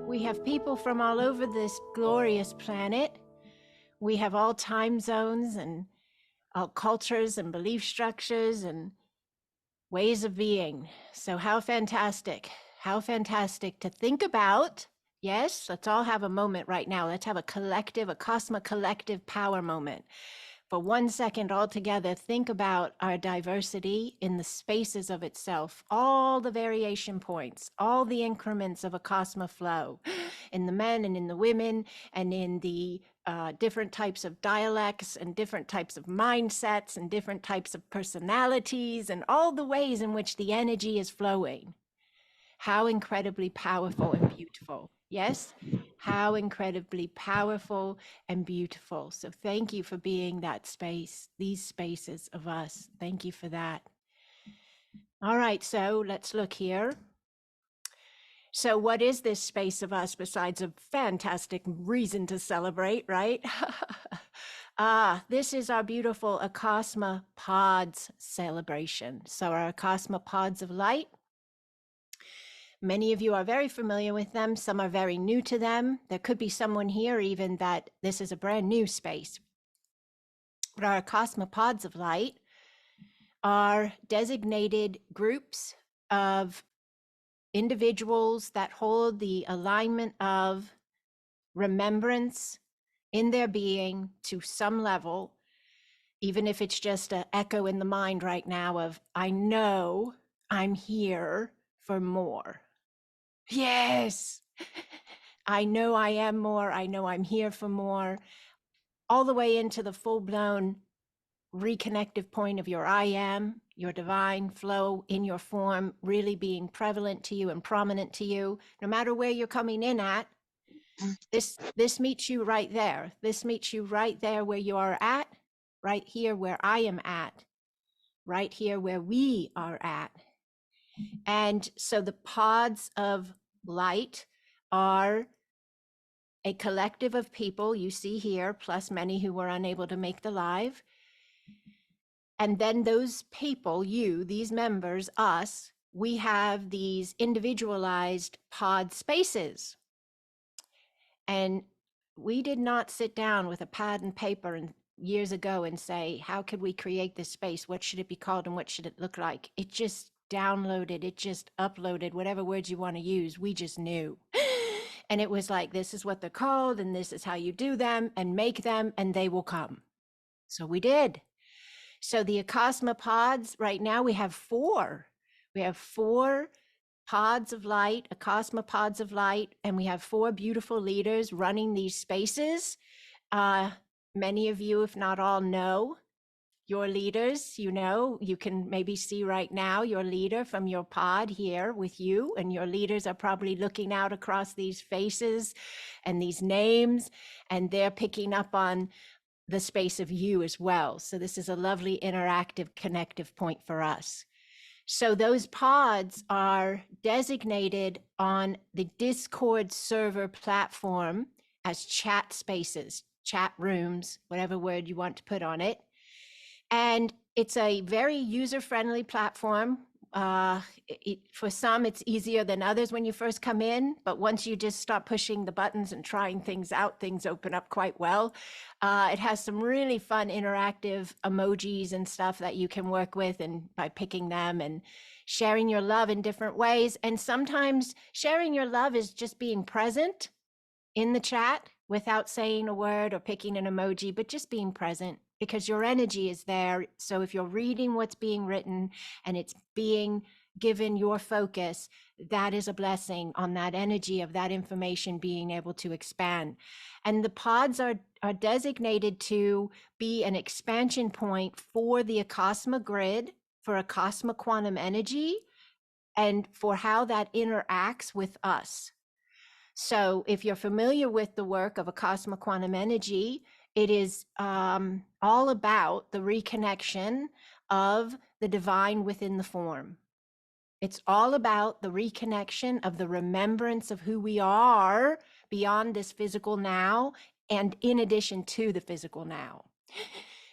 We have people from all over this glorious planet. We have all time zones and all cultures and belief structures and ways of being. So how fantastic to think about. Yes, let's all have a moment right now. Let's have a Acasma collective power moment. For 1 second all together, think about our diversity in the spaces of itself, all the variation points, all the increments of Acasma flow in the men and in the women and in the different types of dialects and different types of mindsets and different types of personalities and all the ways in which the energy is flowing. How incredibly powerful and beautiful. Yes, how incredibly powerful and beautiful. So thank you for being that space, these spaces of us. Thank you for that. All right, so let's look here. So what is this space of us besides a fantastic reason to celebrate, right? This is our beautiful Acasma Pods celebration. So our Acasma Pods of Light. Many of you are very familiar with them. Some are very new to them. There could be someone here even that this is a brand new space. But our Acasma Pods of Light are designated groups of individuals that hold the alignment of remembrance in their being to some level, even if it's just an echo in the mind right now of, I know I'm here for more. Yes, I know I am more. I know I'm here for more, all the way into the full-blown reconnective point of your I am, your divine flow in your form, really being prevalent to you and prominent to you, no matter where you're coming in at. This meets you right there. This meets you right there where you are at, right here where I am at, right here where we are at. And so the pods of light are a collective of people you see here, plus many who were unable to make the live. And then those people, you, these members, us, we have these individualized pod spaces. And we did not sit down with a pad and paper and years ago and say, how could we create this space? What should it be called and what should it look like? It just downloaded, it just uploaded, whatever words you want to use, we just knew. And it was like, this is what they're called and this is how you do them and make them and they will come. So we did. So the Acasma pods, right now we have 4. We have 4 pods of light, Acasma pods of light, and we have 4 beautiful leaders running these spaces. Many of you, if not all, know your leaders. You know, you can maybe see right now your leader from your pod here with you, and your leaders are probably looking out across these faces and these names, and they're picking up on the space of you as well. So this is a lovely interactive connective point for us. So those pods are designated on the Discord server platform as chat spaces, chat rooms, whatever word you want to put on it. And it's a very user-friendly platform. For some, it's easier than others when you first come in, but once you just start pushing the buttons and trying things out, things open up quite well. It has some really fun interactive emojis and stuff that you can work with, and by picking them and sharing your love in different ways. And sometimes sharing your love is just being present in the chat without saying a word or picking an emoji, but just being present, because your energy is there. So if you're reading what's being written and it's being given your focus, that is a blessing on that energy of that information being able to expand. And the pods are designated to be an expansion point for the Acasma grid, for Acasma quantum energy, and for how that interacts with us. So if you're familiar with the work of Acasma quantum energy, it is all about the reconnection of the divine within the form. It's all about the reconnection of the remembrance of who we are beyond this physical now and in addition to the physical now.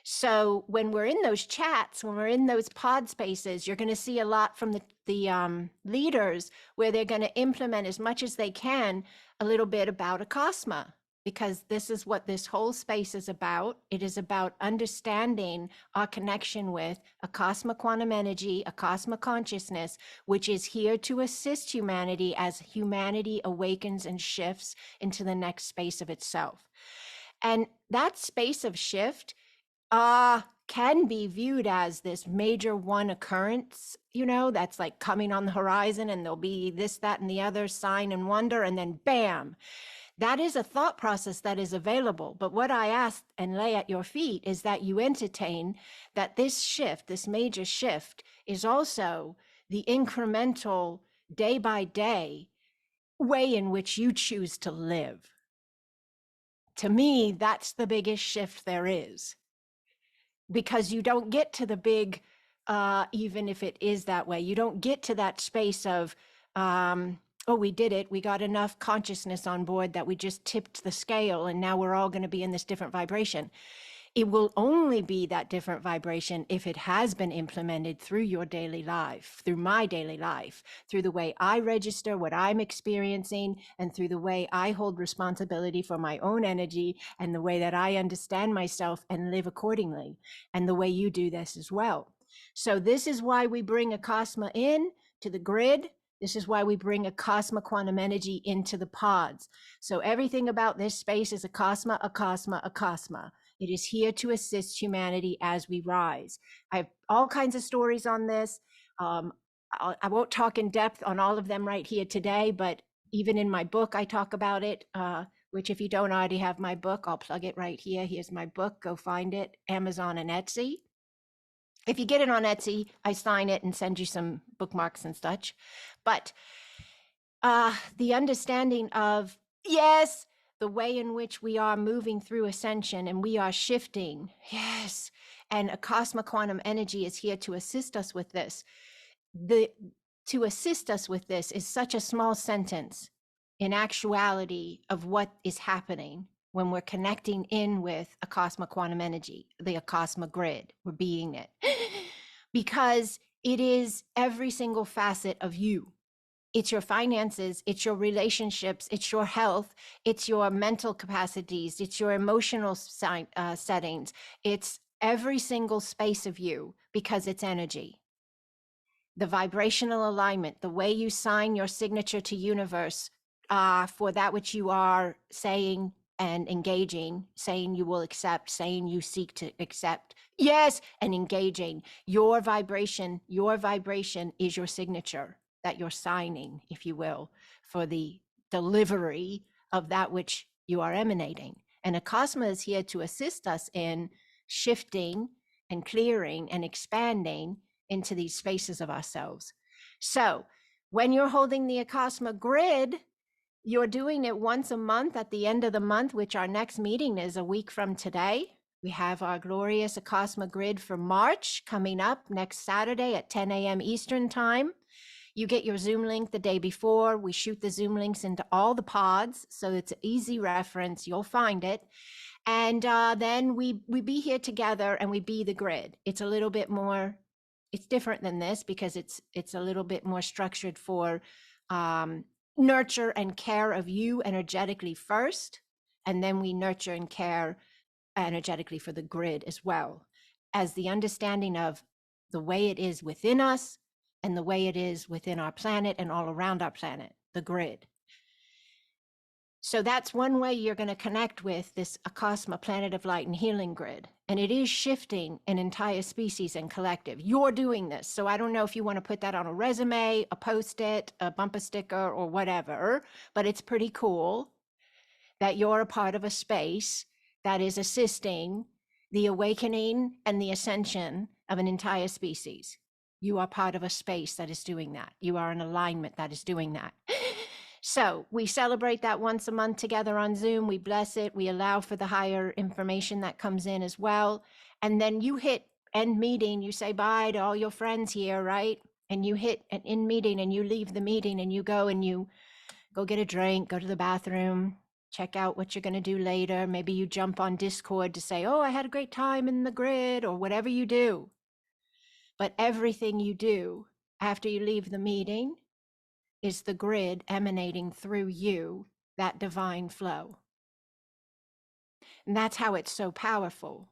So when we're in those chats, when we're in those pod spaces, you're going to see a lot from the leaders where they're going to implement as much as they can a little bit about Acasma, because this is what this whole space is about. It is about understanding our connection with Acasma quantum energy, Acasma consciousness, which is here to assist humanity as humanity awakens and shifts into the next space of itself. And that space of shift can be viewed as this major one occurrence, that's like coming on the horizon, and there'll be this, that, and the other sign and wonder, and then bam. That is a thought process that is available. But what I ask and lay at your feet is that you entertain that this shift, this major shift, is also the incremental, day by day way in which you choose to live. To me, that's the biggest shift there is. Because you don't get to the big, even if it is that way, you don't get to that space of, oh, we did it. We got enough consciousness on board that we just tipped the scale and now we're all going to be in this different vibration. It will only be that different vibration if it has been implemented through your daily life, through my daily life, through the way I register what I'm experiencing, and through the way I hold responsibility for my own energy, and the way that I understand myself and live accordingly, and the way you do this as well. So this is why we bring Acasma in to the grid. This is why we bring Acasma quantum energy into the pods. So everything about this space is Acasma, Acasma, Acasma. It is here to assist humanity as we rise. I have all kinds of stories on this. I won't talk in depth on all of them right here today, but even in my book, I talk about it, which if you don't already have my book, I'll plug it right here. Here's my book. Go find it, Amazon and Etsy. If you get it on Etsy, I sign it and send you some bookmarks and such. But the understanding of, yes, the way in which we are moving through ascension and we are shifting. Yes. And Acasma quantum energy is here to assist us with this. To assist us with this is such a small sentence in actuality of what is happening when we're connecting in with Acasma quantum energy, the Acasma grid. We're being it. Because it is every single facet of you. It's your finances, it's your relationships, it's your health, it's your mental capacities, it's your emotional settings. It's every single space of you, because it's energy. The vibrational alignment, the way you sign your signature to universe for that which you are saying and engaging, saying you will accept, saying you seek to accept. Yes, and engaging. Your vibration is your signature that you're signing, if you will, for the delivery of that which you are emanating. And Acasma is here to assist us in shifting and clearing and expanding into these spaces of ourselves. So when you're holding the Acasma grid, you're doing it once a month at the end of the month, which our next meeting is a week from today. We have our glorious Acasma grid for March coming up next Saturday at 10 a.m. Eastern time. You get your Zoom link the day before. We shoot the Zoom links into all the pods, so it's an easy reference. You'll find it. And then we be here together and we be the grid. It's a little bit more, it's different than this because it's a little bit more structured for nurture and care of you energetically first. And then we nurture and care energetically for the grid as well, as the understanding of the way it is within us and the way it is within our planet and all around our planet, the grid. So that's one way you're going to connect with this Acasma planet of light and healing grid. And it is shifting an entire species and collective. You're doing this. So I don't know if you want to put that on a resume, a post-it, a bumper sticker, or whatever, but it's pretty cool that you're a part of a space that is assisting the awakening and the ascension of an entire species. You are part of a space that is doing that. You are an alignment that is doing that. So we celebrate that once a month together on Zoom. We bless it. We allow for the higher information that comes in as well. And then you hit end meeting. You say bye to all your friends here, right? And you hit an end meeting and you leave the meeting and you go get a drink, go to the bathroom, check out what you're going to do later. Maybe you jump on Discord to say, oh, I had a great time in the grid, or whatever you do. But everything you do after you leave the meeting is the grid emanating through you, that divine flow. And that's how it's so powerful.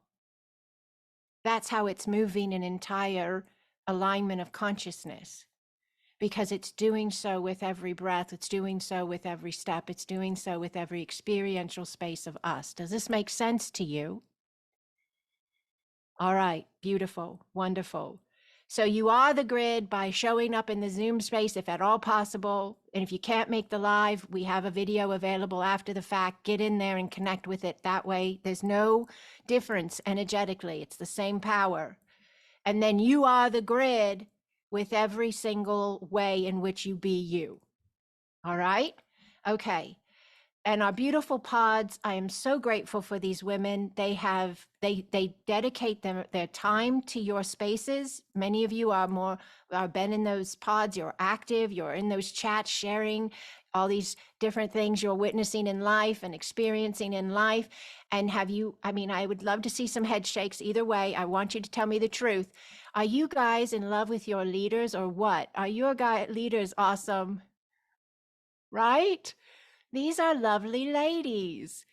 That's how it's moving an entire alignment of consciousness, because it's doing so with every breath. It's doing so with every step. It's doing so with every experiential space of us. Does this make sense to you? All right, beautiful, wonderful. So you are the grid by showing up in the Zoom space, if at all possible. And if you can't make the live, we have a video available after the fact. Get in there and connect with it. That way, there's no difference energetically. It's the same power. And then you are the grid with every single way in which you be you. All right? Okay. And our beautiful pods, I am so grateful for these women. They dedicate their time to your spaces. Many of you are been in those pods, you're active, you're in those chats, sharing all these different things you're witnessing in life and experiencing in life. And I would love to see some head shakes either way. I want you to tell me the truth. Are you guys in love with your leaders, or what? Are your leaders awesome? Right? These are lovely ladies.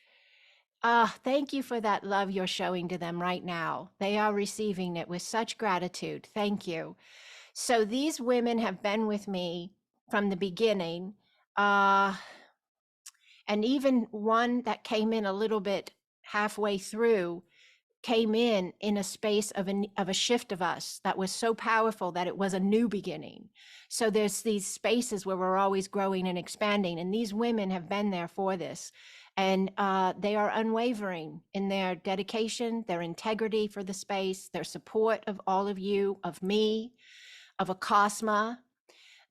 Thank you for that love you're showing to them right now. They are receiving it with such gratitude. Thank you. So these women have been with me from the beginning. And even one that came in a little bit halfway through came in a space of a shift of us that was so powerful that it was a new beginning. So there's these spaces where we're always growing and expanding, and these women have been there for this. And they are unwavering in their dedication, their integrity for the space, their support of all of you, of me, of Acasma.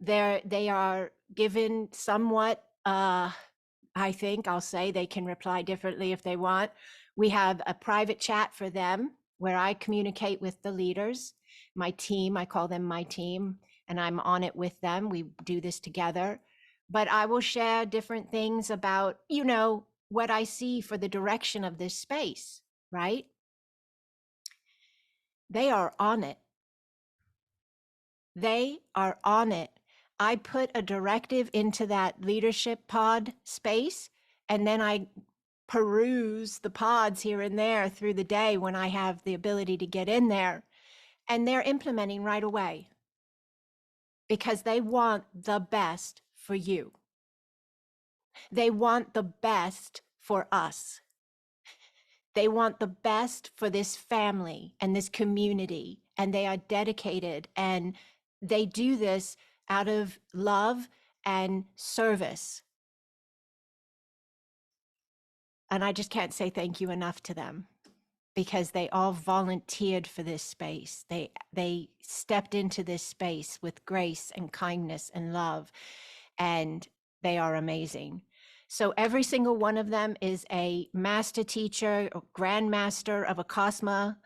They are given somewhat, I think I'll say, they can reply differently if they want. We have a private chat for them where I communicate with the leaders, my team. I call them my team, and I'm on it with them. We do this together. But I will share different things about, what I see for the direction of this space, right? They are on it. They are on it. I put a directive into that leadership pod space, and then I peruse the pods here and there through the day when I have the ability to get in there, and they're implementing right away because they want the best for you. They want the best for us. They want the best for this family and this community, and they are dedicated, and they do this out of love and service. And I just can't say thank you enough to them, because they all volunteered for this space. They stepped into this space with grace and kindness and love, and they are amazing. So every single one of them is a master teacher or grandmaster of Acasma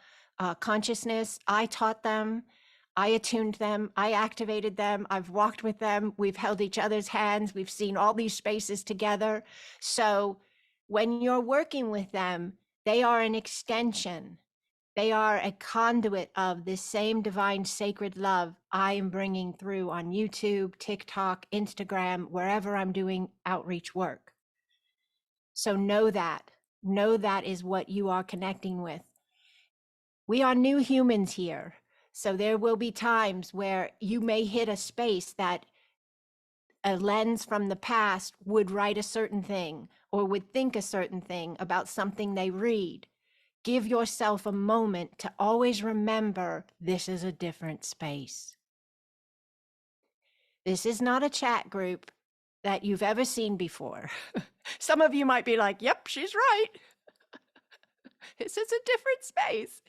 consciousness. I taught them, I attuned them, I activated them, I've walked with them, we've held each other's hands, we've seen all these spaces together. So when you're working with them, they are an extension. They are a conduit of this same divine sacred love I am bringing through on YouTube, TikTok, Instagram, wherever I'm doing outreach work. So know that is what you are connecting with. We are new humans here. So there will be times where you may hit a space that a lens from the past would write a certain thing or would think a certain thing about something they read. Give yourself a moment to always remember this is a different space. This is not a chat group that you've ever seen before. Some of you might be like, yep, she's right. This is a different space.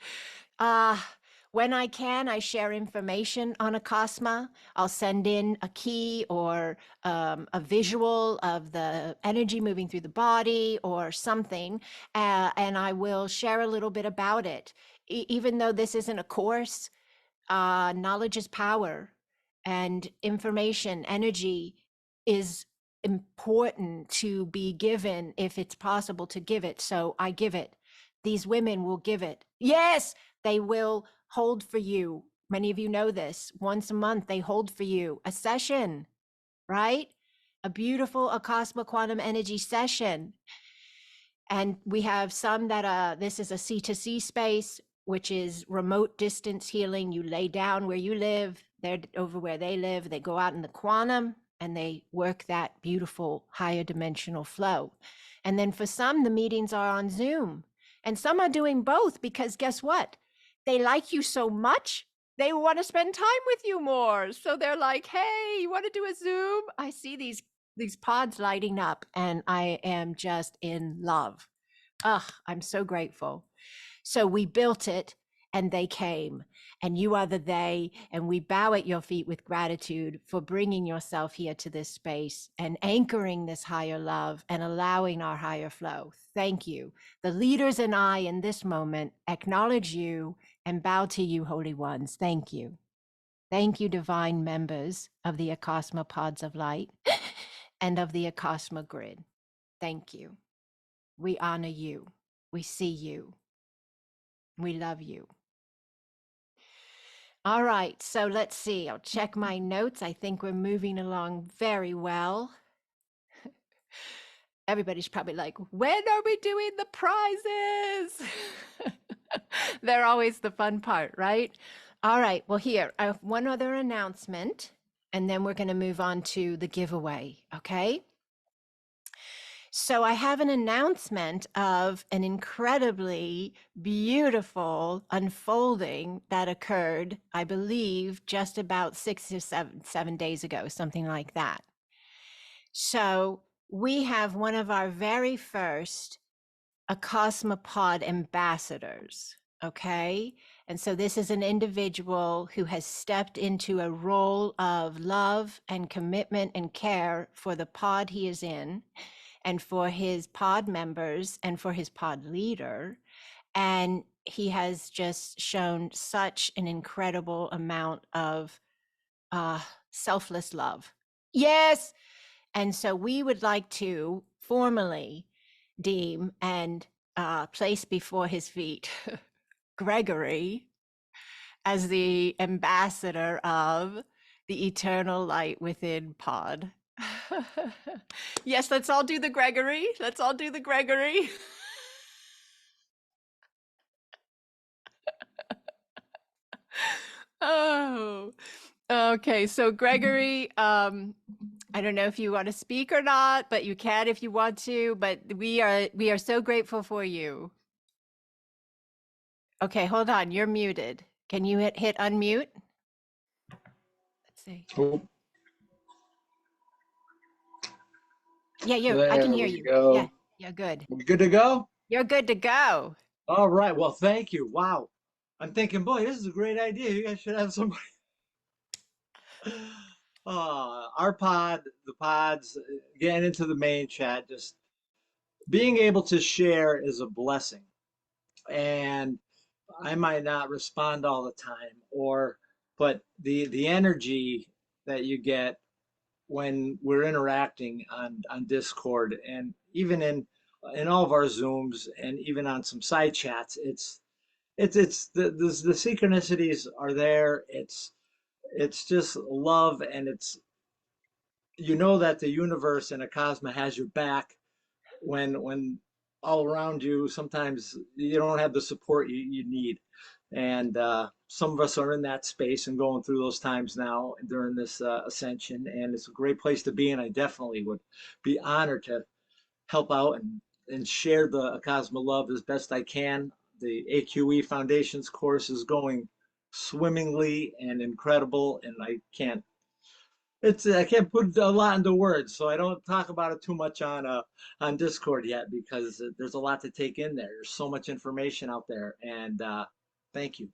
When I can, I share information on Acasma. I'll send in a key or a visual of the energy moving through the body or something, and I will share a little bit about it. Even though this isn't a course, knowledge is power, and information, energy is important to be given if it's possible to give it. So I give it. These women will give it. Yes, they will hold for you. Many of you know this. Once a month, they hold for you a session, right? A beautiful Acasma quantum energy session. And we have some that this is a C2C space, which is remote distance healing. You lay down where you live, they're over where they live. They go out in the quantum and they work that beautiful higher dimensional flow. And then for some, the meetings are on Zoom. And some are doing both because guess what? They like you so much, they want to spend time with you more. So they're like, hey, you want to do a Zoom? I see these pods lighting up and I am just in love. I'm so grateful. So we built it and they came, and you are the they, and we bow at your feet with gratitude for bringing yourself here to this space and anchoring this higher love and allowing our higher flow. Thank you. The leaders and I in this moment acknowledge you and bow to you, holy ones. Thank you. Thank you, divine members of the Acasma Pods of Light and of the Acasma Grid. Thank you. We honor you. We see you. We love you. All right, so let's see. I'll check my notes. I think we're moving along very well. Everybody's probably like, when are we doing the prizes? They're always the fun part, right? All right, well, here, I have one other announcement, and then we're going to move on to the giveaway, okay? So I have an announcement of an incredibly beautiful unfolding that occurred, I believe, just about 6 or 7 days ago, something like that. So we have one of our very first Acasma Pod ambassadors, okay? And so this is an individual who has stepped into a role of love and commitment and care for the pod he is in, and for his pod members and for his pod leader. And he has just shown such an incredible amount of selfless love. Yes. And so we would like to formally deem and place before his feet Gregory as the ambassador of the eternal light within pod. Yes, let's all do the Gregory. Let's all do the Gregory. Oh, okay. So Gregory, I don't know if you want to speak or not, but you can if you want to, but we are so grateful for you. Okay, hold on. You're muted. Can you hit unmute? Let's see. Oh, Yeah, I can hear you. go. Yeah, good. We good to go? You're good to go. All right. Well, thank you. Wow. I'm thinking, boy, this is a great idea. You guys should have somebody. Our pod, the pods, getting into the main chat, just being able to share is a blessing. And I might not respond all the time, but the energy that you get when we're interacting on Discord and even in all of our Zooms and even on some side chats, it's the synchronicities are there. It's just love, and it's that the universe and Acasma has your back when all around you sometimes you don't have the support you need. And some of us are in that space and going through those times now during this ascension, and it's a great place to be. And I definitely would be honored to help out and share the Cosmo love as best I can. The AQE Foundations course is going swimmingly and incredible, and I can't put a lot into words, so I don't talk about it too much on Discord yet, because there's a lot to take in there. There's so much information out there, and thank you.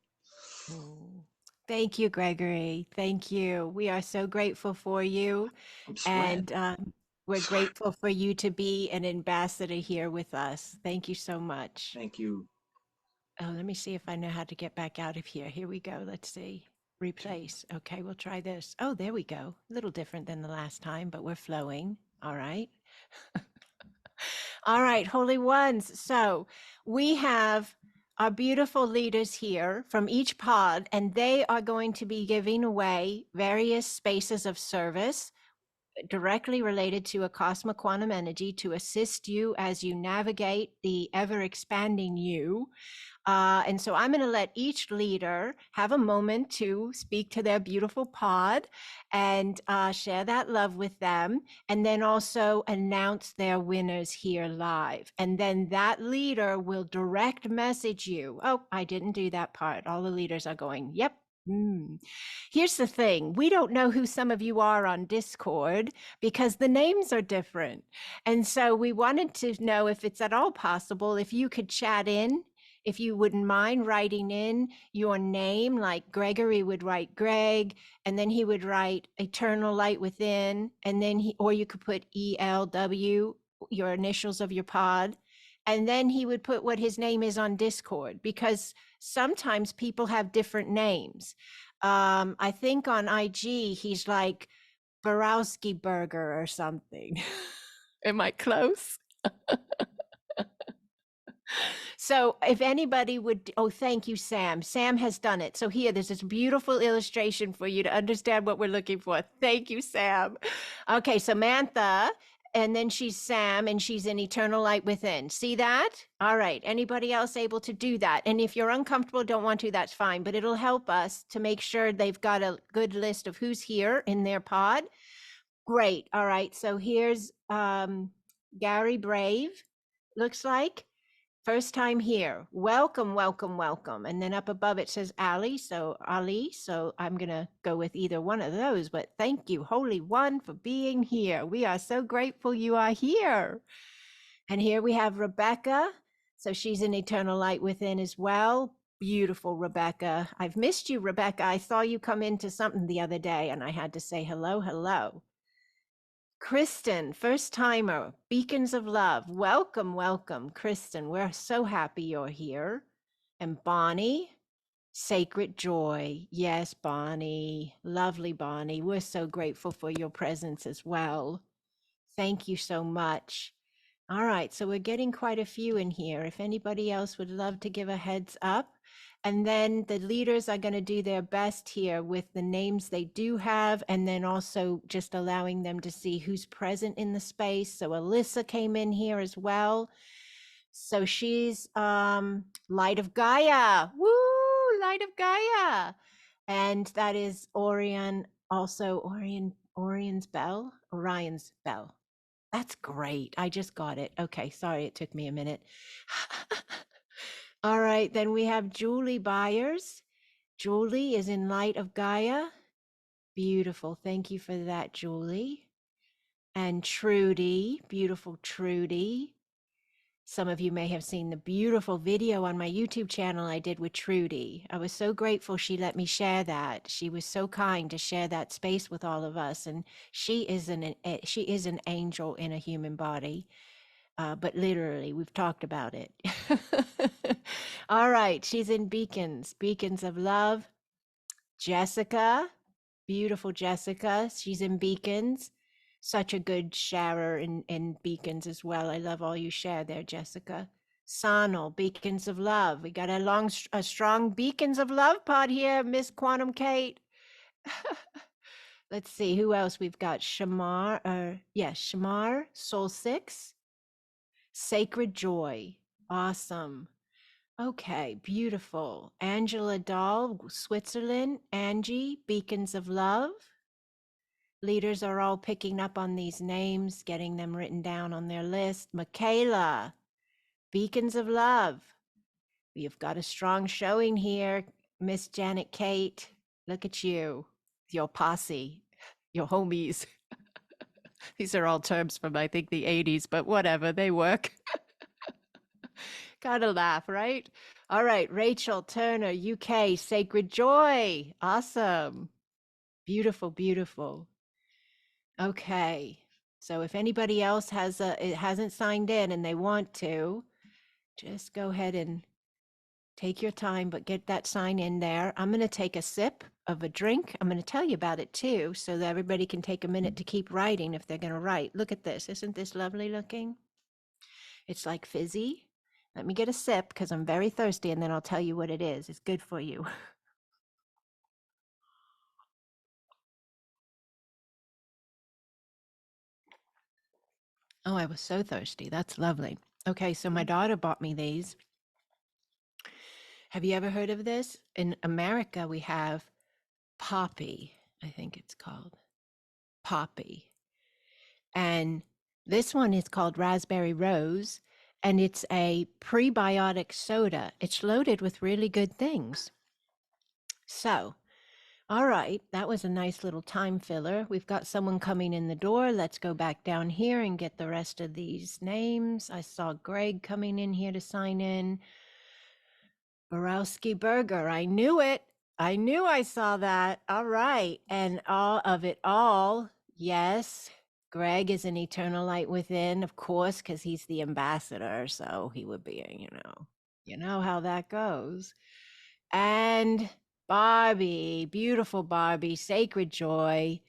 Thank you, Gregory. Thank you. We are so grateful for you. I'm sweating. And we're grateful for you to be an ambassador here with us. Thank you so much. Thank you. Oh, let me see if I know how to get back out of here. Here we go. Let's see. Replace. Okay, we'll try this. Oh, there we go. A little different than the last time, but we're flowing. All right. All right, Holy Ones. So we have our beautiful leaders here from each pod, and they are going to be giving away various spaces of service directly related to Acasma quantum energy to assist you as you navigate the ever expanding you. And so I'm going to let each leader have a moment to speak to their beautiful pod and share that love with them, and then also announce their winners here live. And then that leader will direct message you. Oh, I didn't do that part. All the leaders are going, yep. Here's the thing. We don't know who some of you are on Discord because the names are different. And so we wanted to know if it's at all possible if you could chat in, if you wouldn't mind writing in your name, like Gregory would write Greg, and then he would write Eternal Light Within, and then or you could put ELW, your initials of your pod, and then he would put what his name is on Discord, because sometimes people have different names. I think on IG, he's like Borowski Burger or something. Am I close? So if anybody would, oh, thank you, Sam. Sam has done it. So here, there's this beautiful illustration for you to understand what we're looking for. Thank you, Sam. Okay, Samantha, and then she's Sam, and she's in Eternal Light Within. See that? All right. Anybody else able to do that? And if you're uncomfortable, don't want to, that's fine. But it'll help us to make sure they've got a good list of who's here in their pod. Great. All right. So here's Gary Brave, looks like. First time here. Welcome, welcome, welcome. And then up above it says Ali. So Ali. So I'm going to go with either one of those. But thank you, Holy One, for being here. We are so grateful you are here. And here we have Rebecca. So she's in Eternal Light Within as well. Beautiful, Rebecca. I've missed you, Rebecca. I saw you come into something the other day and I had to say hello, hello. Kristen, first timer, Beacons of Love. Welcome, welcome, Kristen. We're so happy you're here. And Bonnie, Sacred Joy. Yes, Bonnie, lovely Bonnie. We're so grateful for your presence as well. Thank you so much. All right, so we're getting quite a few in here. If anybody else would love to give a heads up. And then the leaders are going to do their best here with the names they do have, and then also just allowing them to see who's present in the space. So Alyssa came in here as well. So she's Light of Gaia. Woo, Light of Gaia. And that is Orion, also Orion's Bell, Orion's Bell. That's great. I just got it. Okay, sorry, it took me a minute. All right, then we have Julie Byers. Julie is in Light of Gaia. Beautiful. Thank you for that, Julie. And Trudy, beautiful Trudy. Some of you may have seen the beautiful video on my YouTube channel I did with Trudy. I was so grateful she let me share that. She was so kind to share that space with all of us. And she is an angel in a human body. But literally, we've talked about it. All right, she's in Beacons, Beacons of Love. Jessica, beautiful Jessica, she's in Beacons. Such a good sharer in Beacons as well. I love all you share there, Jessica. Sonal, Beacons of Love. We got a strong Beacons of Love pod here, Miss Quantum Kate. Let's see who else we've got. Shamar, Shamar, Soul 6. Sacred Joy. Awesome. Okay, beautiful. Angela Dahl, Switzerland. Angie, Beacons of Love. Leaders are all picking up on these names, getting them written down on their list. Michaela, Beacons of Love. You've got a strong showing here, Miss Janet Kate. Look at you, your posse, your homies. These are all terms from, I think, the 80s, but whatever, they work. Gotta laugh, right? All right, Rachel Turner, UK, Sacred Joy. Awesome. Beautiful, beautiful. Okay. So if anybody else hasn't signed in and they want to, just go ahead and Take your time, but get that sign in there. I'm going to take a sip of a drink. I'm going to tell you about it too, so that everybody can take a minute to keep writing if they're going to write. Look at this. Isn't this lovely looking? It's like fizzy. Let me get a sip because I'm very thirsty, and then I'll tell you what it is. It's good for you. Oh, I was so thirsty. That's lovely. Okay, so my daughter bought me these. Have you ever heard of this? In America, we have Poppy, I think it's called. Poppy. And this one is called Raspberry Rose, and it's a prebiotic soda. It's loaded with really good things. So, all right, that was a nice little time filler. We've got someone coming in the door. Let's go back down here and get the rest of these names. I saw Greg coming in here to sign in. Borowski Burger. I knew it. I knew I saw that. All right. And all of it all. Yes. Greg is an eternal light within, of course, because he's the ambassador. So he would be, you know how that goes. And Barbie, beautiful Barbie, sacred joy.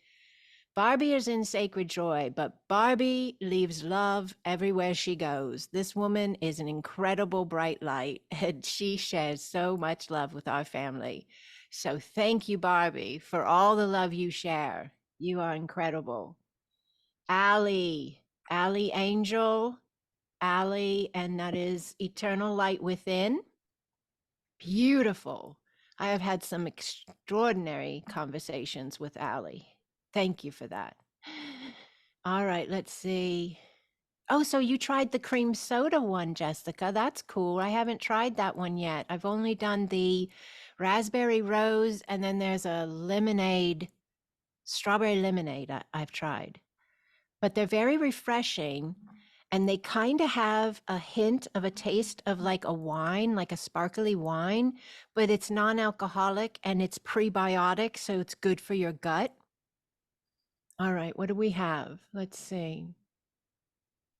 Barbie is in sacred joy, but Barbie leaves love everywhere she goes. This woman is an incredible bright light, and she shares so much love with our family. So thank you, Barbie, for all the love you share. You are incredible. Allie, Allie Angel, Allie, and that is Eternal Light Within. Beautiful. I have had some extraordinary conversations with Allie. Thank you for that. All right, let's see. Oh, so you tried the cream soda one, Jessica. That's cool. I haven't tried that one yet. I've only done the raspberry rose, and then there's a lemonade, strawberry lemonade I've tried. But they're very refreshing, and they kind of have a hint of a taste of like a wine, like a sparkly wine, but it's non-alcoholic and it's prebiotic, so it's good for your gut. All right, what do we have? Let's see.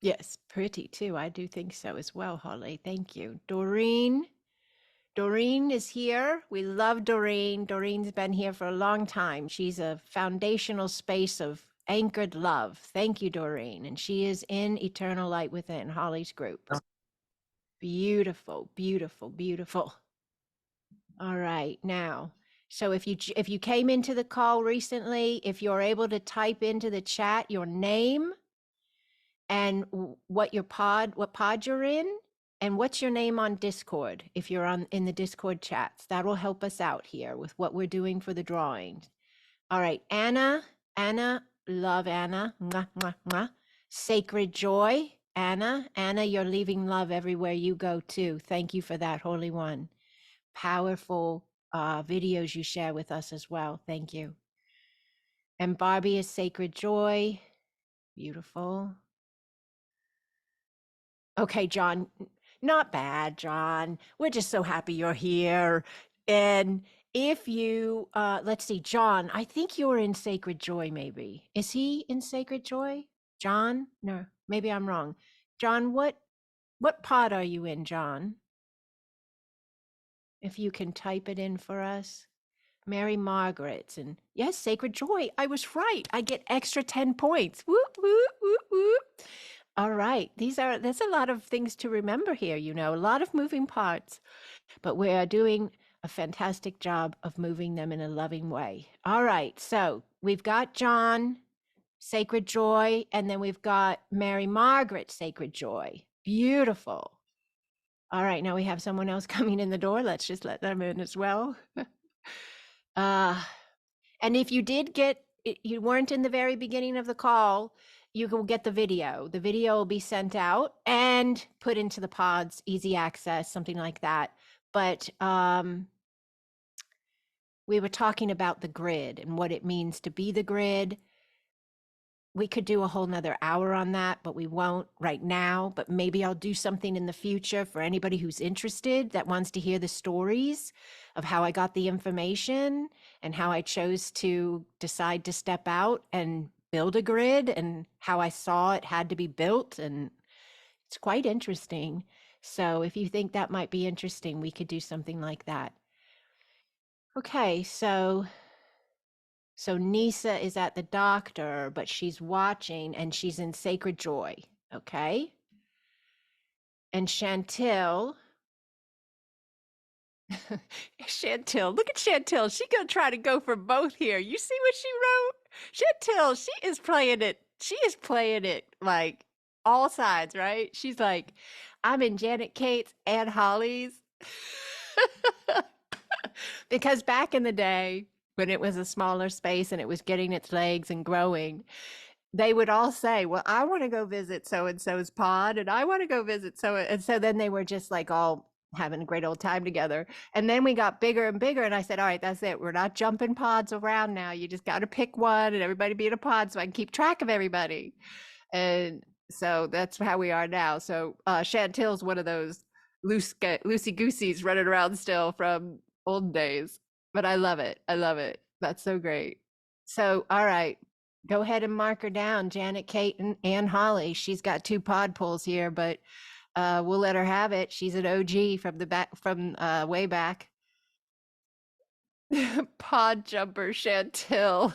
Yes, pretty too. I do think so as well, Holly. Thank you. Doreen. Doreen is here. We love Doreen. Doreen's been here for a long time. She's a foundational space of anchored love. Thank you, Doreen. And she is in Eternal Light Within, Holly's group. Beautiful, beautiful, beautiful. All right, now, so if you came into the call recently, if you're able to type into the chat your name and what pod you're in, and what's your name on Discord, if you're in the Discord chats, that'll help us out here with what we're doing for the drawings. All right, Anna, love Anna, mwah, mwah, mwah. Sacred Joy, Anna, you're leaving love everywhere you go too. Thank you for that, Holy One. Powerful videos you share with us as well. Thank you. And Barbie is Sacred Joy. Beautiful. Okay, John, not bad, John. We're just so happy you're here. And if you, let's see, John, I think you're in Sacred Joy, maybe. Is he in Sacred Joy? John? No, maybe I'm wrong. John, what pod are you in, John? If you can type it in for us. Mary Margaret's, and yes, Sacred Joy. I was right. I get extra 10 points. Whoop, whoop, whoop, whoop. All right. There's a lot of things to remember here, a lot of moving parts, but we are doing a fantastic job of moving them in a loving way. All right. So we've got John, Sacred Joy, and then we've got Mary Margaret, Sacred Joy. Beautiful. All right. Now we have someone else coming in the door. Let's just let them in as well. And if you weren't in the very beginning of the call, you will get the video. The video will be sent out and put into the pods, easy access, something like that. But we were talking about the grid and what it means to be the grid. We could do a whole nother hour on that, but we won't right now. But maybe I'll do something in the future for anybody who's interested that wants to hear the stories of how I got the information and how I chose to decide to step out and build a grid and how I saw it had to be built. And It's quite interesting. So if you think that might be interesting, we could do something like that. Okay, so Nisa is at the doctor, but she's watching and she's in sacred joy. Okay. And Chantil, Chantil, look at Chantil. She gonna try to go for both here. You see what she wrote? Chantil, she is playing it. She is playing it like all sides, right? She's like, I'm in Janet Kate's and Holly's. Because back in the day, when it was a smaller space and it was getting its legs and growing, they would all say, "Well, I want to go visit so and so's pod, and I want to go visit so." And so then they were just like all having a great old time together. And then we got bigger and bigger, and I said, "All right, that's it. We're not jumping pods around now. You just got to pick one, and everybody be in a pod so I can keep track of everybody." And so that's how we are now. So Chantil's one of those loosey gooseys running around still from old days, but I love it. I love it. That's so great. So, all right, go ahead and mark her down, Janet, Kate, and Holly. She's got 2 pod pulls here, but we'll let her have it. She's an OG from the back, from way back. Pod jumper, Chantil.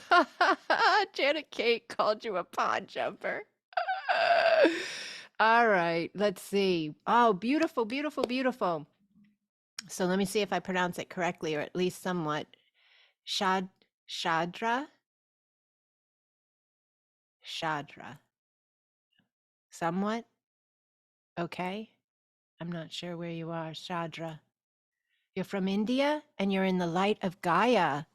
Janet Kate called you a pod jumper. All right, let's see. Oh, beautiful, beautiful, beautiful. So let me see if I pronounce it correctly, or at least somewhat. Shadra? Shadra. Somewhat? Okay. I'm not sure where you are, Shadra. You're from India and you're in the light of Gaia.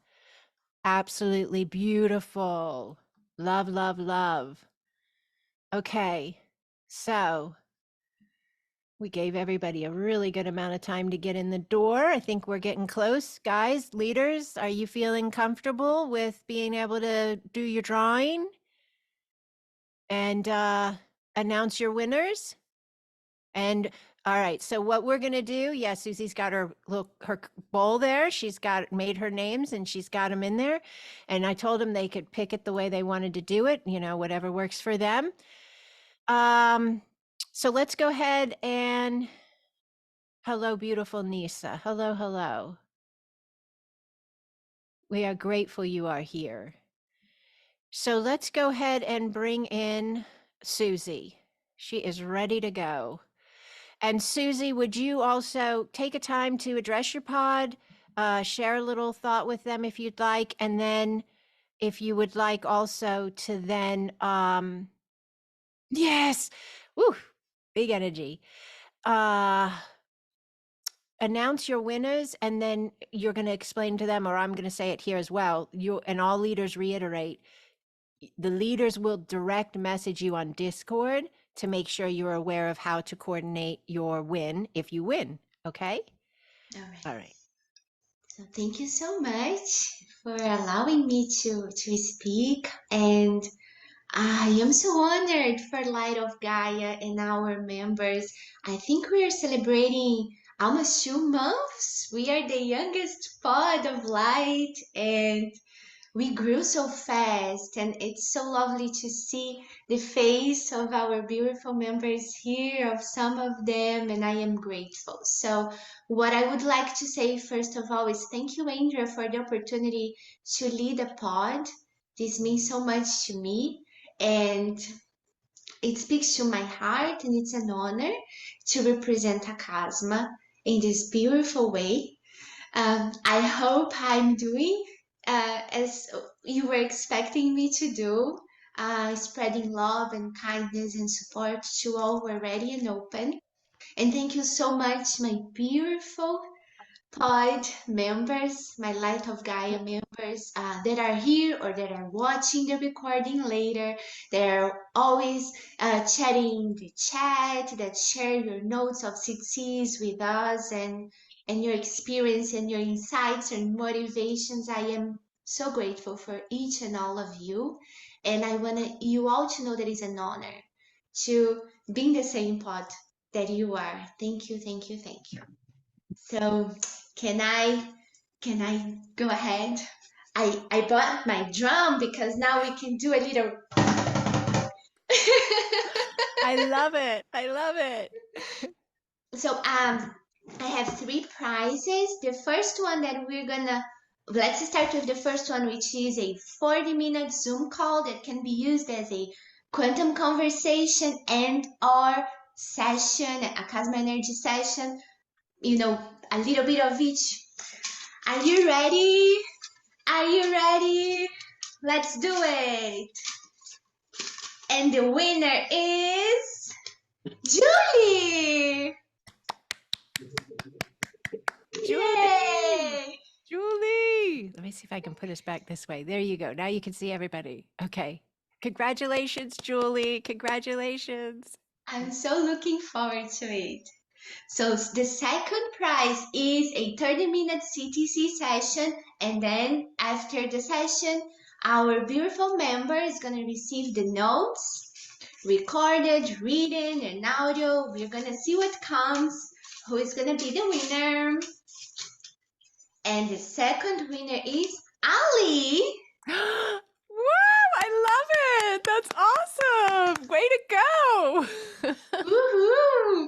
Absolutely beautiful. Love, love, love. Okay. So we gave everybody a really good amount of time to get in the door. I think we're getting close. Guys, leaders, are you feeling comfortable with being able to do your drawing and announce your winners? And all right, so what we're gonna do, yeah, Susie's got her bowl there. She's got made her names and she's got them in there. And I told them they could pick it the way they wanted to do it, whatever works for them. So let's go ahead and hello, beautiful Nisa. Hello, hello. We are grateful you are here. So let's go ahead and bring in Susie. She is ready to go. And Susie, would you also take a time to address your pod, share a little thought with them if you'd like, and then if you would like also to then, yes, woo, big energy. Announce your winners, and then you're going to explain to them, or I'm going to say it here as well. And all leaders reiterate, the leaders will direct message you on Discord to make sure you're aware of how to coordinate your win if you win. Okay? All right. All right. So thank you so much for allowing me to speak, and I am so honored for Light of Gaia and our members. I think we are celebrating almost 2 months. We are the youngest pod of light, and we grew so fast, and it's so lovely to see the face of our beautiful members here, of some of them, and I am grateful. So what I would like to say first of all is thank you, Andrea, for the opportunity to lead a pod. This means so much to me, and it speaks to my heart, and it's an honor to represent Acasma in this beautiful way. I hope I'm doing as you were expecting me to do, spreading love and kindness and support to all who are ready and open. And thank you so much, my beautiful pod members, my Light of Gaia members that are here or that are watching the recording later. They're always chatting in the chat, that share your notes of success with us, and your experience and your insights and motivations. I am so grateful for each and all of you. And I want you all to know that it's an honor to be in the same pod that you are. Thank you, thank you, thank you. So can I go ahead? I bought my drum because now we can do a little I love it. I love it. So I have three prizes. The first one that let's start with the first one, which is a 40-minute Zoom call that can be used as a quantum conversation and or session, a Acasma energy session, a little bit of each. Are you ready? Are you ready? Let's do it. And the winner is Julie. Yay! Julie. Let me see if I can put us back this way. There you go. Now you can see everybody. Okay. Congratulations, Julie. Congratulations. I'm so looking forward to it. So the second prize is a 30-minute CTC session, and then after the session, our beautiful member is going to receive the notes, recorded, written, and audio. We're going to see what comes, who is going to be the winner. And the second winner is Ali. Wow, I love it. That's awesome. Way to go. Woohoo!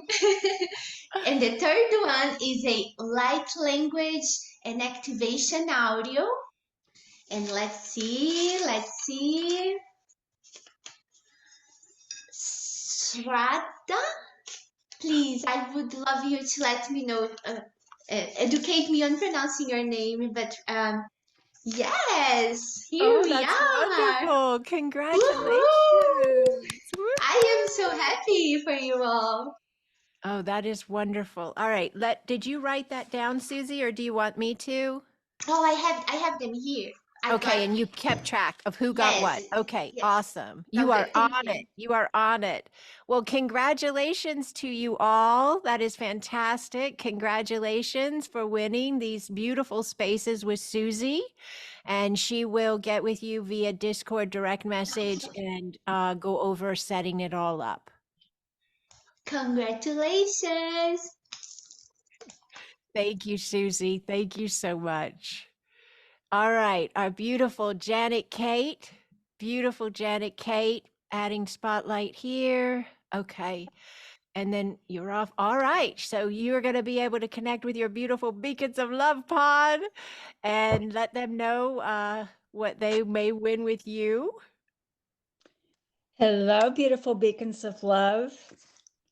And the third one is a light language and activation audio. And let's see. Shraddha, please, I would love you to let me know, educate me on pronouncing your name. But yes, here we That's are. wonderful. Congratulations. Woohoo! I am so happy for you all. Oh, that is wonderful. All right. Did you write that down, Susie, or do you want me to? Oh, I have them here. Okay, and you kept track of who got what. Yes, Okay, yes. awesome. You are Okay, thank on you. it. You are on it. Well, congratulations to you all. That is fantastic. Congratulations for winning these beautiful spaces with Susie. And she will get with you via Discord direct message and go over setting it all up. Congratulations. Thank you, Susie. Thank you so much. All right, our beautiful Janet Kate. Beautiful Janet Kate, adding spotlight here. Okay. And then you're off. All right. So you're going to be able to connect with your beautiful Beacons of Love pod and let them know what they may win with you. Hello, beautiful beacons of love.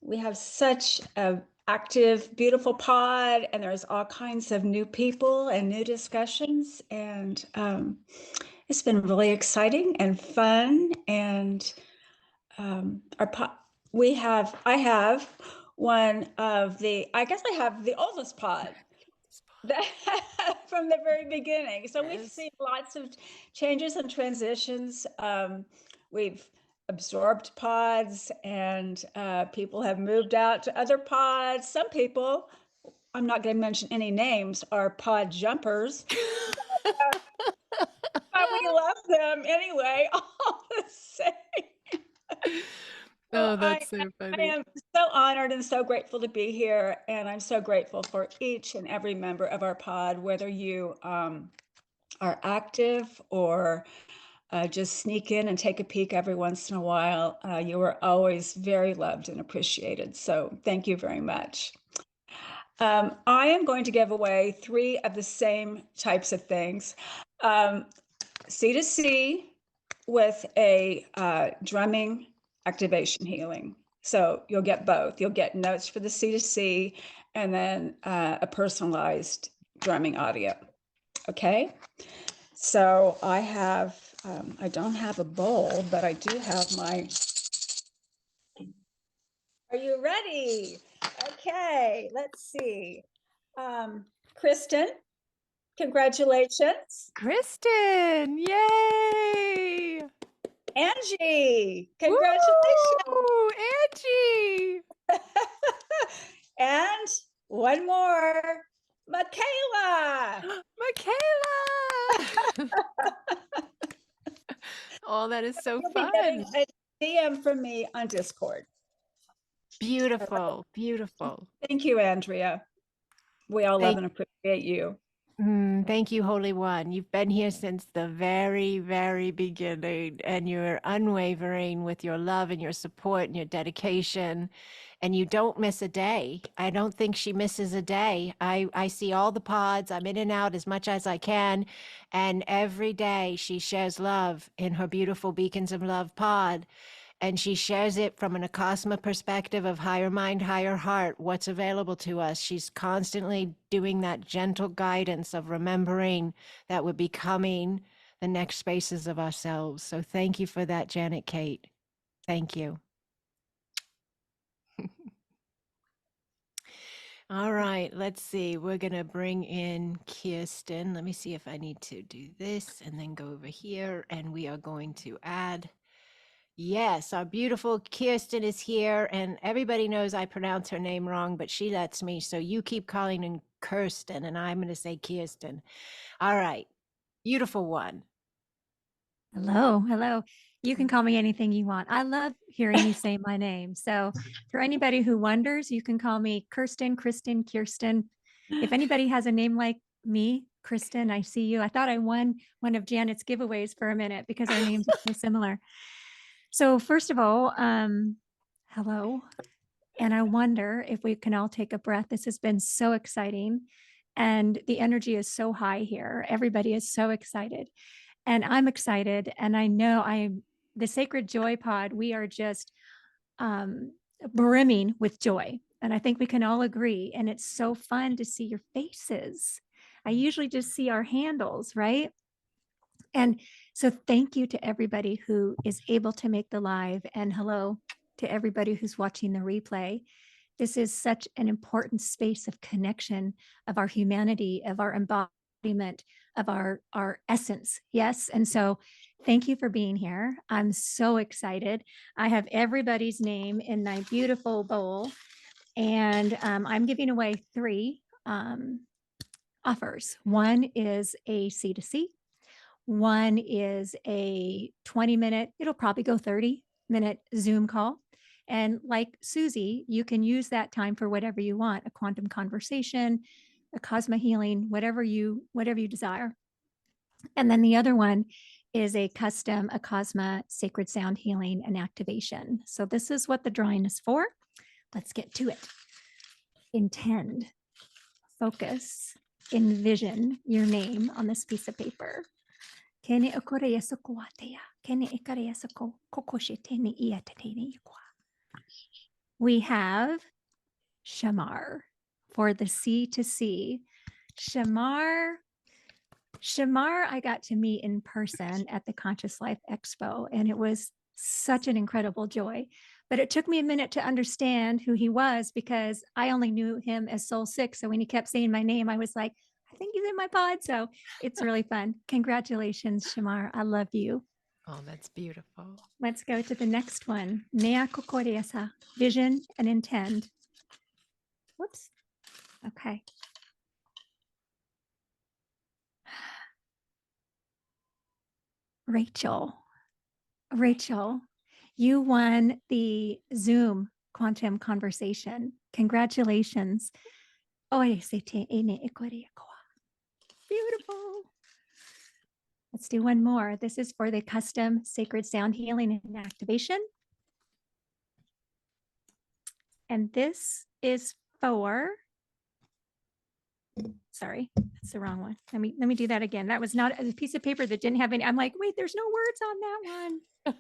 We have such an active, beautiful pod, and there's all kinds of new people and new discussions. And it's been really exciting and fun. And I have one of I have the oldest pod from the very beginning. So we've seen lots of changes and transitions. We've absorbed pods, and people have moved out to other pods. Some people, I'm not going to mention any names, are pod jumpers. But we love them anyway, all the same. Oh, that's so funny. I am so honored and so grateful to be here. And I'm so grateful for each and every member of our pod, whether you are active or just sneak in and take a peek every once in a while. You are always very loved and appreciated. So thank you very much. I am going to give away 3 of the same types of things. C2C with a drumming activation healing. So you'll get both. You'll get notes for the C2C and then a personalized drumming audio. Okay. So I have, I don't have a bowl, but I do have my, are you ready? Okay, let's see. Kristen, congratulations. Kristen, yay! Angie, congratulations. Woo, Angie! And one more, Michaela. Michaela! Oh, that is so You'll be getting fun. a DM from me on Discord. Beautiful, beautiful. Thank you, Andrea. We all love and appreciate you. Thank you, Holy One. You've been here since the very, very beginning, and you're unwavering with your love and your support and your dedication, and you don't miss a day. I don't think she misses a day. I see all the pods. I'm in and out as much as I can, and every day she shares love in her beautiful Beacons of Love pod. And she shares it from an Acasma perspective of higher mind, higher heart, what's available to us. She's constantly doing that gentle guidance of remembering that we're becoming the next spaces of ourselves. So thank you for that, Janet Kate. Thank you. All right, let's see. We're going to bring in Kirsten. Let me see if I need to do this and then go over here. And we are going to add. Yes, our beautiful Kirsten is here, and everybody knows I pronounce her name wrong, but she lets me. So you keep calling her Kirsten, and I'm going to say Kirsten. All right, beautiful one. Hello, hello. You can call me anything you want. I love hearing you say my name. So, for anybody who wonders, you can call me Kirsten, Kristen, Kirsten. If anybody has a name like me, Kristen, I see you. I thought I won one of Janet's giveaways for a minute because our names are so similar. So, first of all, hello. And I wonder if we can all take a breath. This has been so exciting. And the energy is so high here. Everybody is so excited. And I'm excited. And I know the Sacred Joy Pod, we are just brimming with joy. And I think we can all agree. And it's so fun to see your faces. I usually just see our handles, right? And so thank you to everybody who is able to make the live, and hello to everybody who's watching the replay. This is such an important space of connection of our humanity, of our embodiment, of our essence. Yes. And so thank you for being here. I'm so excited. I have everybody's name in my beautiful bowl, and I'm giving away 3 offers. One is a C2C. One is a 20-minute, it'll probably go 30-minute Zoom call. And like Susie, you can use that time for whatever you want, a quantum conversation, a Cosma healing, whatever you desire. And then the other one is a custom Acasma sacred sound healing and activation. So this is what the drawing is for. Let's get to it. Intend, focus, envision your name on this piece of paper. Kene okore yasoko watea, kene ikare yasoko kokoshe tene ia tatene ikwa. We have Shamar for the C2C. Shamar, I got to meet in person at the Conscious Life Expo, and it was such an incredible joy. But it took me a minute to understand who he was because I only knew him as Soul 6. So when he kept saying my name, I was like, I think he's in my pod. So it's really fun. Congratulations, Shamar. I love you. Oh, that's beautiful. Let's go to the next one. Nea kokoreasa, vision and intend. Whoops. Okay. Rachel, you won the Zoom quantum conversation. Congratulations. Beautiful. Let's do one more. This is for the custom sacred sound healing and activation. And this is for, sorry, that's the wrong one. Let me do that again. That was not a piece of paper that didn't have any. I'm like, wait, there's no words on that one.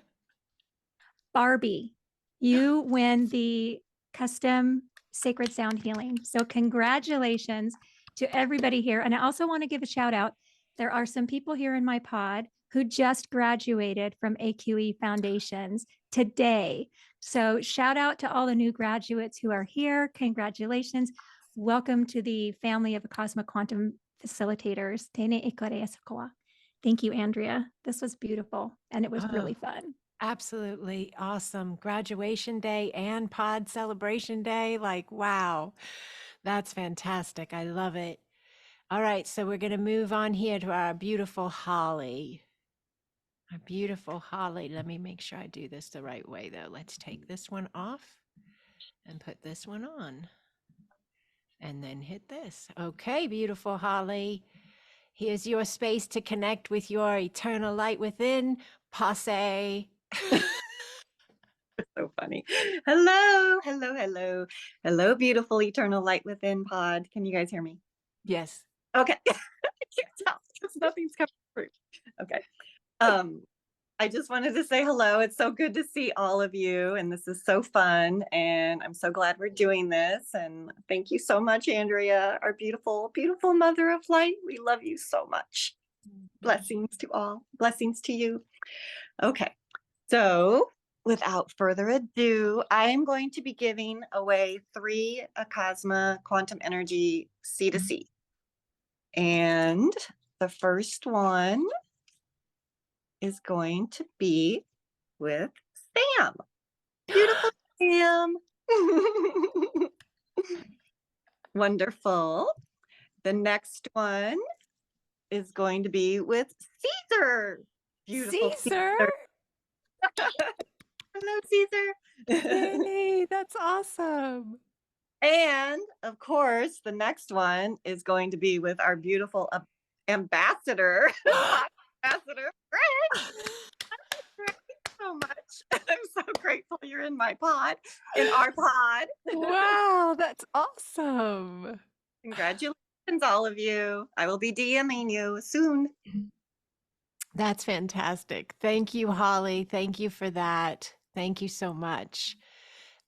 Barbie, you win the custom sacred sound healing. So congratulations to everybody here. And I also want to give a shout out. There are some people here in my pod who just graduated from AQE Foundations today. So shout out to all the new graduates who are here. Congratulations. Welcome to the family of Acasma Quantum Facilitators. Thank you, Andrea. This was beautiful and it was really fun. Absolutely awesome. Graduation day and pod celebration day. Like, wow, that's fantastic. I love it. All right, so we're going to move on here to our beautiful Holly. Our beautiful Holly. Let me make sure I do this the right way, though. Let's take this one off and put this one on. And then hit this. Okay, beautiful Holly. Here's your space to connect with your eternal light within. Passe. So funny. Hello, hello, hello. Hello, beautiful eternal light within pod. Can you guys hear me? Yes. Okay. I can't tell because nothing's coming through. Okay. I just wanted to say hello. It's so good to see all of you, and this is so fun, and I'm so glad we're doing this. And thank you so much, Andrea, our beautiful, beautiful mother of light. We love you so much. Blessings to all. Blessings to you. Okay. So without further ado, I'm going to be giving away 3 Acasma quantum energy C2C. And the first one is going to be with Sam. Beautiful Sam. Wonderful. The next one is going to be with Caesar. Beautiful Caesar. Hello, Caesar. Yay, that's awesome. And of course, the next one is going to be with our beautiful ambassador, Ambassador Greg. Thank you so much. I'm so grateful you're in my pod, in our pod. Wow, that's awesome. Congratulations, all of you. I will be DMing you soon. That's fantastic. Thank you, Holly. Thank you for that. Thank you so much.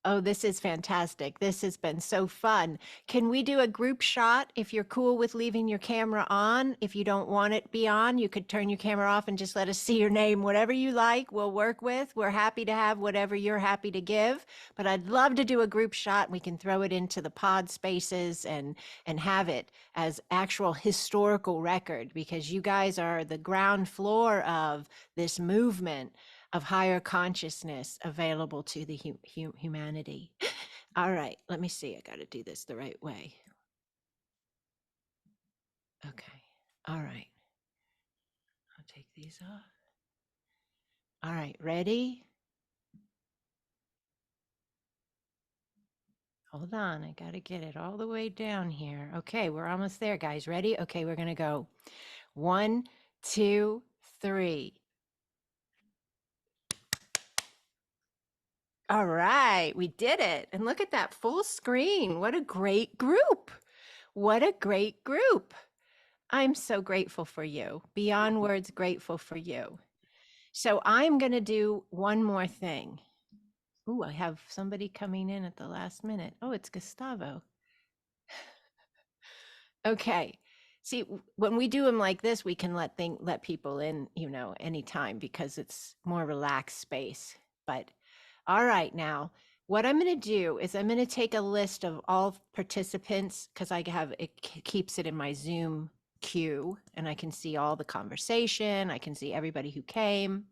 Oh, this is fantastic. This has been so fun. Can we do a group shot if you're cool with leaving your camera on? If you don't want it be on, you could turn your camera off and just let us see your name. Whatever you like, we'll work with. We're happy to have whatever you're happy to give. But I'd love to do a group shot. We can throw it into the pod spaces and have it as actual historical record, because you guys are the ground floor of this movement of higher consciousness available to the humanity. All right, let me see. I got to do this the right way. Okay. All right. I'll take these off. All right, ready? Hold on, I got to get it all the way down here. Okay, we're almost there, guys. Ready? Okay, we're going to go 1, 2, 3. All right, we did it. And look at that full screen. What a great group. What a great group. I'm so grateful for you. Beyond words, grateful for you. So I'm going to do one more thing. Ooh, I have somebody coming in at the last minute. Oh, it's Gustavo. Okay. See, when we do them like this, we can let people in, anytime, because it's more relaxed space. But all right, now what I'm going to do is I'm going to take a list of all participants, because it keeps it in my Zoom queue, and I can see all the conversation. I can see everybody who came.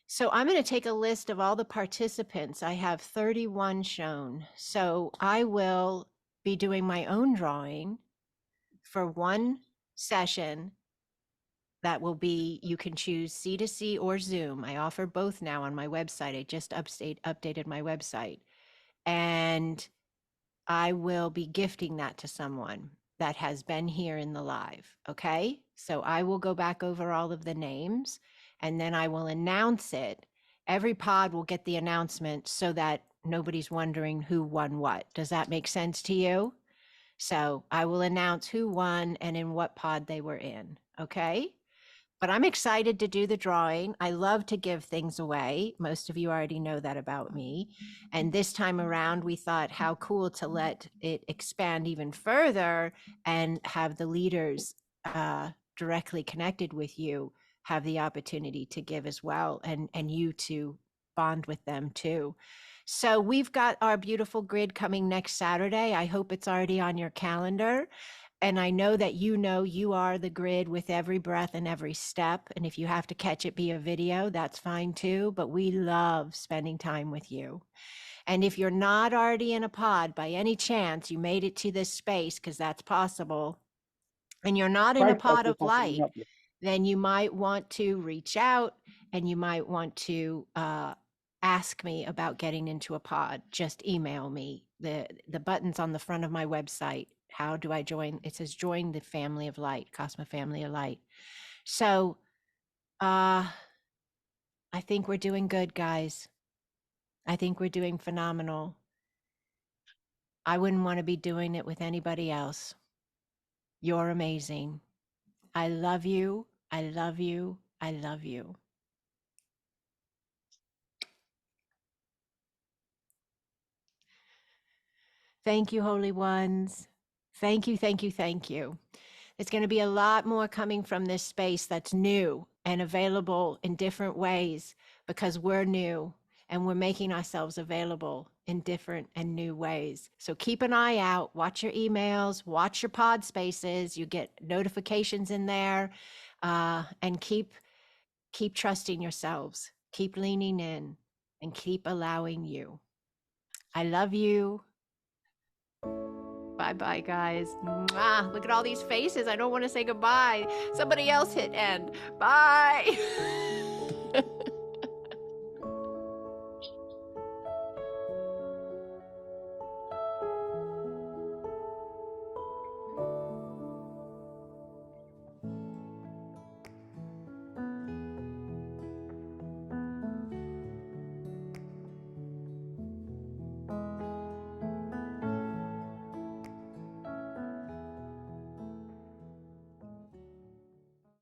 So I'm going to take a list of all the participants. I have 31 shown. So I will be doing my own drawing for one session. That will be, you can choose C2C or Zoom. I offer both now on my website. I just updated my website. And I will be gifting that to someone that has been here in the live. Okay. So I will go back over all of the names, and then I will announce it. Every pod will get the announcement so that nobody's wondering who won what. Does that make sense to you? So I will announce who won and in what pod they were in. Okay. But I'm excited to do the drawing. I love to give things away. Most of you already know that about me. And this time around, we thought how cool to let it expand even further and have the leaders directly connected with you have the opportunity to give as well, and you to bond with them too. So we've got our beautiful grid coming next Saturday. I hope it's already on your calendar. And I know that you are the grid with every breath and every step. And if you have to catch it via video, that's fine too. But we love spending time with you. And if you're not already in a pod, by any chance, you made it to this space, because that's possible, and you're not in a pod of light, then you might want to reach out, and you might want to ask me about getting into a pod. Just email me. The buttons on the front of my website How do I join? It says join the family of light, Acasma family of light. So I think we're doing good, guys. I think we're doing phenomenal. I wouldn't want to be doing it with anybody else. You're amazing. I love you. I love you. I love you. Thank you, Holy Ones. Thank you, thank you, thank you. There's going to be a lot more coming from this space that's new and available in different ways because we're new and we're making ourselves available in different and new ways. So keep an eye out, watch your emails, watch your pod spaces. You get notifications in there, and keep trusting yourselves, keep leaning in, and keep allowing you. I love you. Bye-bye, guys. Mwah. Look at all these faces. I don't want to say goodbye. Somebody else hit end. Bye.